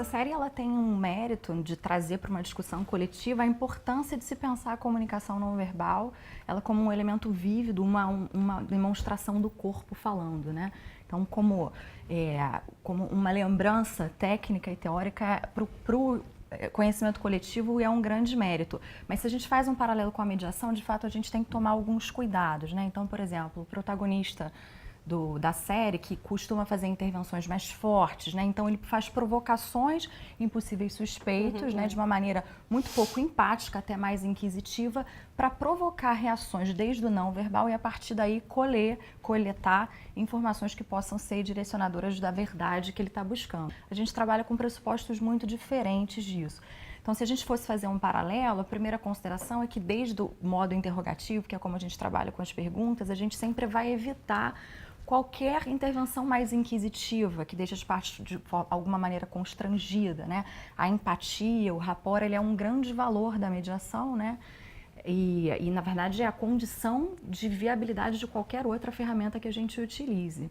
série ela tem um mérito de trazer para uma discussão coletiva a importância de se pensar a comunicação não verbal, ela como um elemento vívido, uma demonstração do corpo falando, né? Então, como uma lembrança técnica e teórica para o conhecimento coletivo é um grande mérito. Mas se a gente faz um paralelo com a mediação, de fato a gente tem que tomar alguns cuidados, né? Então, por exemplo, o protagonista da série, que costuma fazer intervenções mais fortes, né? Então ele faz provocações em possíveis suspeitos, né? De uma maneira muito pouco empática, até mais inquisitiva, para provocar reações desde o não verbal e a partir daí coletar informações que possam ser direcionadoras da verdade que ele está buscando. A gente trabalha com pressupostos muito diferentes disso. Então, se a gente fosse fazer um paralelo, a primeira consideração é que desde o modo interrogativo, que é como a gente trabalha com as perguntas, a gente sempre vai evitar qualquer intervenção mais inquisitiva, que deixa as partes de alguma maneira constrangida, né? A empatia, o rapport, ele é um grande valor da mediação, né? E na verdade, é a condição de viabilidade de qualquer outra ferramenta que a gente utilize.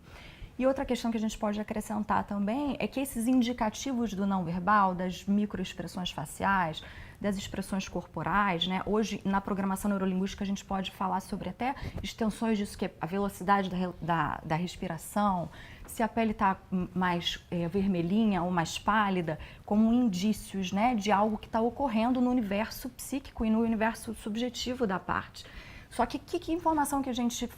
E outra questão que a gente pode acrescentar também é que esses indicativos do não verbal, das microexpressões faciais, das expressões corporais, né? Hoje, na programação neurolinguística, a gente pode falar sobre até extensões disso, que é a velocidade da respiração, se a pele está mais vermelhinha ou mais pálida, como indícios, né, de algo que está ocorrendo no universo psíquico e no universo subjetivo da parte. Só que informação que a gente,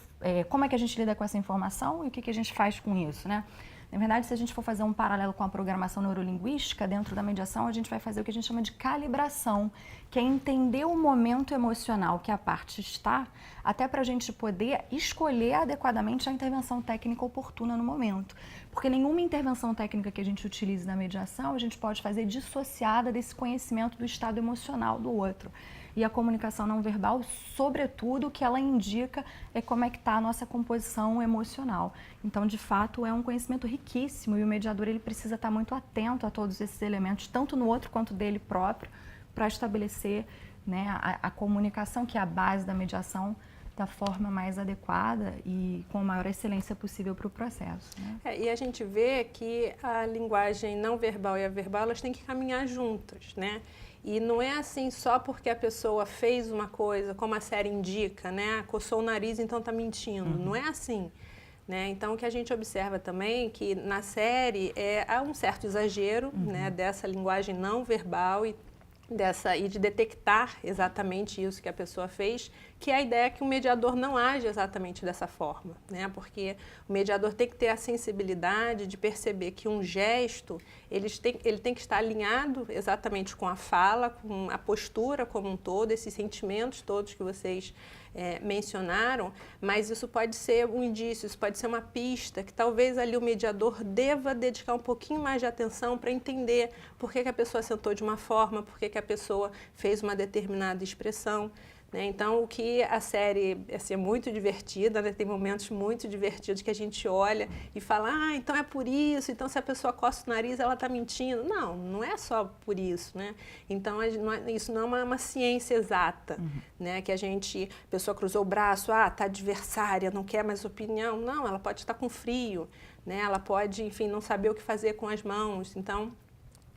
como é que a gente lida com essa informação e o que a gente faz com isso, né? Na verdade, se a gente for fazer um paralelo com a programação neurolinguística, dentro da mediação a gente vai fazer o que a gente chama de calibração, que é entender o momento emocional que a parte está, até para a gente poder escolher adequadamente a intervenção técnica oportuna no momento. Porque nenhuma intervenção técnica que a gente utilize na mediação, a gente pode fazer dissociada desse conhecimento do estado emocional do outro. E a comunicação não verbal, sobretudo, o que ela indica é como é que está a nossa composição emocional. Então, de fato, é um conhecimento riquíssimo e o mediador ele precisa estar muito atento a todos esses elementos, tanto no outro quanto dele próprio, para estabelecer, né, a comunicação, que é a base da mediação, da forma mais adequada e com a maior excelência possível para o processo, né? E a gente vê que a linguagem não verbal e a verbal, elas têm que caminhar juntas, né? E não é assim só porque a pessoa fez uma coisa, como a série indica, né? Coçou o nariz, então está mentindo. Não é assim, né? Então, o que a gente observa também é que na série há um certo exagero, né, dessa linguagem não verbal e de detectar exatamente isso que a pessoa fez, que é a ideia que o mediador não age exatamente dessa forma, né? Porque o mediador tem que ter a sensibilidade de perceber que um gesto, ele tem que estar alinhado exatamente com a fala, com a postura como um todo, esses sentimentos todos que vocês mencionaram, mas isso pode ser um indício, isso pode ser uma pista, que talvez ali o mediador deva dedicar um pouquinho mais de atenção para entender por que a pessoa sentou de uma forma, por que a pessoa fez uma determinada expressão. Né? Então, o que a série é muito divertida, né? Tem momentos muito divertidos que a gente olha e fala, então é por isso, então se a pessoa coça o nariz, ela está mentindo. Não, não é só por isso, né? Então, isso não é uma ciência exata, né? Que a pessoa cruzou o braço, está adversária, não quer mais opinião. Não, ela pode estar com frio, né? Ela pode, enfim, não saber o que fazer com as mãos. Então,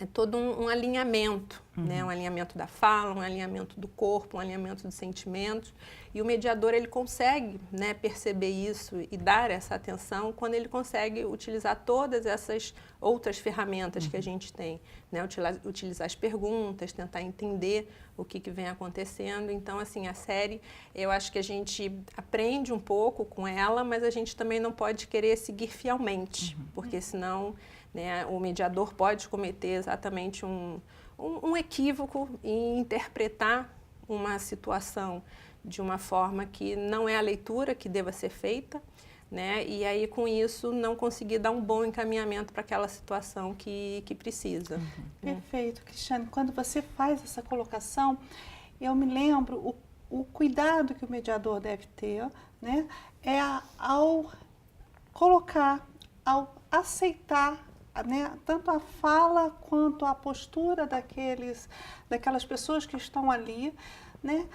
é todo um alinhamento, né? Um alinhamento da fala, um alinhamento do corpo, um alinhamento dos sentimentos. E o mediador, ele consegue, né, perceber isso e dar essa atenção quando ele consegue utilizar todas essas outras ferramentas que a gente tem, né? Utilizar as perguntas, tentar entender o que vem acontecendo. Então, assim, a série, eu acho que a gente aprende um pouco com ela, mas a gente também não pode querer seguir fielmente, porque senão, né, o mediador pode cometer exatamente um equívoco em interpretar uma situação de uma forma que não é a leitura que deva ser feita, né? E aí, com isso, não conseguir dar um bom encaminhamento para aquela situação que precisa. Né? Perfeito, Cristiane. Quando você faz essa colocação, eu me lembro o cuidado que o mediador deve ter, né? Ao colocar, ao aceitar, né, tanto a fala quanto a postura daquelas pessoas que estão ali, né,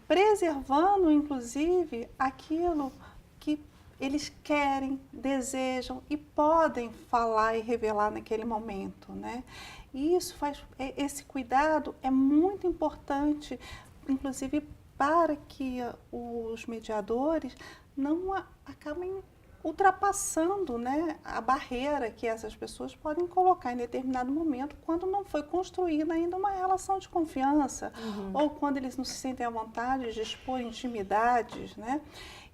preservando, inclusive, aquilo que eles querem, desejam e podem falar e revelar naquele momento, né? E esse cuidado é muito importante, inclusive para que os mediadores não acabem ultrapassando, né, a barreira que essas pessoas podem colocar em determinado momento quando não foi construída ainda uma relação de confiança, ou quando eles não se sentem à vontade de expor intimidades, né?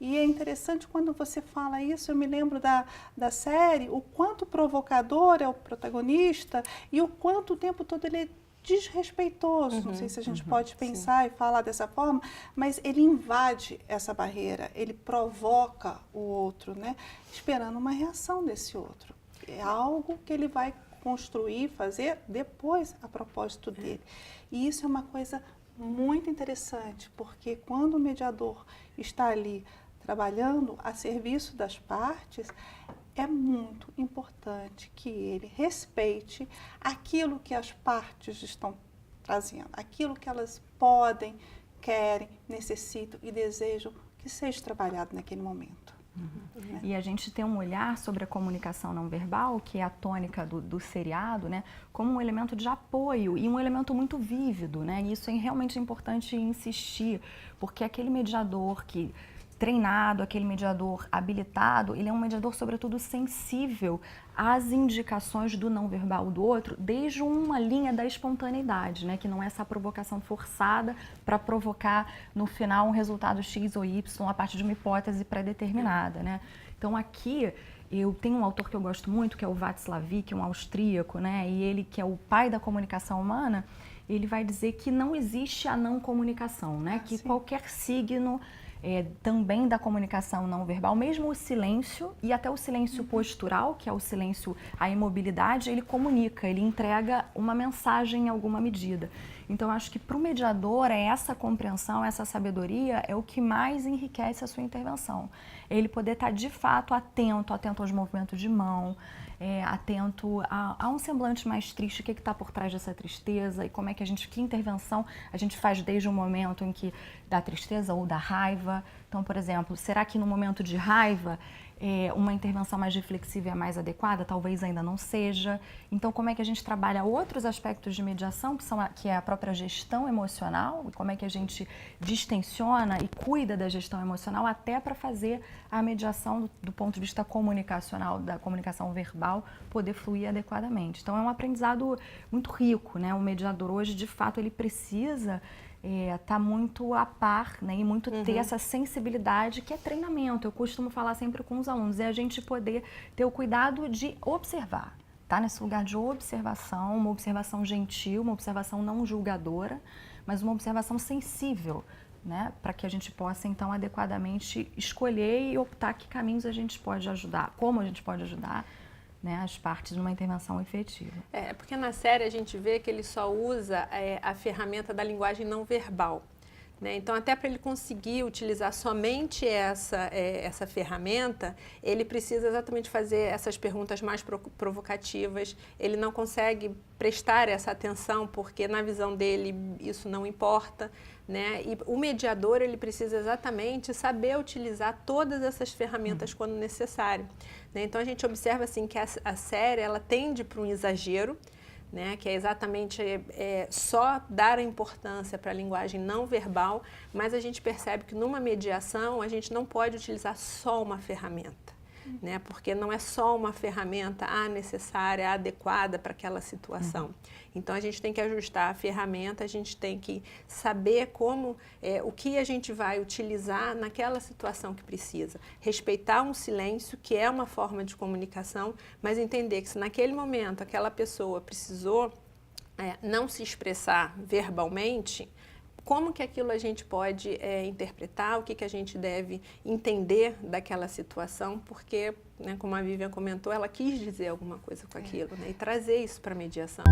E é interessante quando você fala isso, eu me lembro da série, o quanto provocador é o protagonista e o quanto o tempo todo ele é desrespeitoso, não sei se a gente pode pensar e falar dessa forma, mas ele invade essa barreira, ele provoca o outro, né? Esperando uma reação desse outro. É algo que ele vai construir, fazer depois a propósito dele. E isso é uma coisa muito interessante, porque quando o mediador está ali trabalhando a serviço das partes, é muito importante que ele respeite aquilo que as partes estão trazendo, aquilo que elas podem, querem, necessitam e desejam que seja trabalhado naquele momento. Né? E a gente tem um olhar sobre a comunicação não verbal, que é a tônica do seriado, né, como um elemento de apoio e um elemento muito vívido, né? E isso é realmente importante insistir, porque aquele mediador que treinado, aquele mediador habilitado, ele é um mediador, sobretudo, sensível às indicações do não verbal do outro, desde uma linha da espontaneidade, né? Que não é essa provocação forçada para provocar, no final, um resultado X ou Y a partir de uma hipótese pré-determinada, né? Então, aqui, eu tenho um autor que eu gosto muito, que é o Václavic, um austríaco, né? E ele, que é o pai da comunicação humana, ele vai dizer que não existe a não comunicação, né? Que qualquer signo também da comunicação não verbal, mesmo o silêncio e até o silêncio postural, que é o silêncio, a imobilidade, ele comunica, ele entrega uma mensagem em alguma medida. Então, acho que para o mediador, essa compreensão, essa sabedoria é o que mais enriquece a sua intervenção. Ele poder estar, de fato, atento aos movimentos de mão, atento a um semblante mais triste, o que está por trás dessa tristeza e como é que que intervenção a gente faz desde o momento em que da tristeza ou da raiva. Então, por exemplo, será que no momento de raiva uma intervenção mais reflexiva é mais adequada? Talvez ainda não seja. Então, como é que a gente trabalha outros aspectos de mediação, que é a própria gestão emocional, e como é que a gente distensiona e cuida da gestão emocional até para fazer a mediação do ponto de vista comunicacional, da comunicação verbal, poder fluir adequadamente. Então, é um aprendizado muito rico, né? O mediador hoje, de fato, ele precisa tá muito a par, né, e muito ter essa sensibilidade que é treinamento. Eu costumo falar sempre com os alunos, é a gente poder ter o cuidado de observar, tá? Nesse lugar de observação, uma observação gentil, uma observação não julgadora, mas uma observação sensível, né, para que a gente possa então adequadamente escolher e optar que caminhos a gente pode ajudar, como a gente pode ajudar, né, as partes numa intervenção efetiva. Porque na série a gente vê que ele só usa a ferramenta da linguagem não verbal, né? Então, até para ele conseguir utilizar somente essa ferramenta, ele precisa exatamente fazer essas perguntas mais provocativas, ele não consegue prestar essa atenção porque na visão dele isso não importa, né? E o mediador, ele precisa exatamente saber utilizar todas essas ferramentas quando necessário, né? Então a gente observa assim que a série ela tende para um exagero, né? Que é exatamente só dar a importância para a linguagem não verbal, mas a gente percebe que numa mediação a gente não pode utilizar só uma ferramenta, né? Porque não é só uma ferramenta necessária, adequada para aquela situação. Então, a gente tem que ajustar a ferramenta, a gente tem que saber o que a gente vai utilizar naquela situação que precisa. Respeitar um silêncio, que é uma forma de comunicação, mas entender que se naquele momento aquela pessoa precisou não se expressar verbalmente, como que aquilo a gente pode interpretar, o que a gente deve entender daquela situação, porque, né, como a Vivian comentou, ela quis dizer alguma coisa com aquilo, né, e trazer isso para a mediação.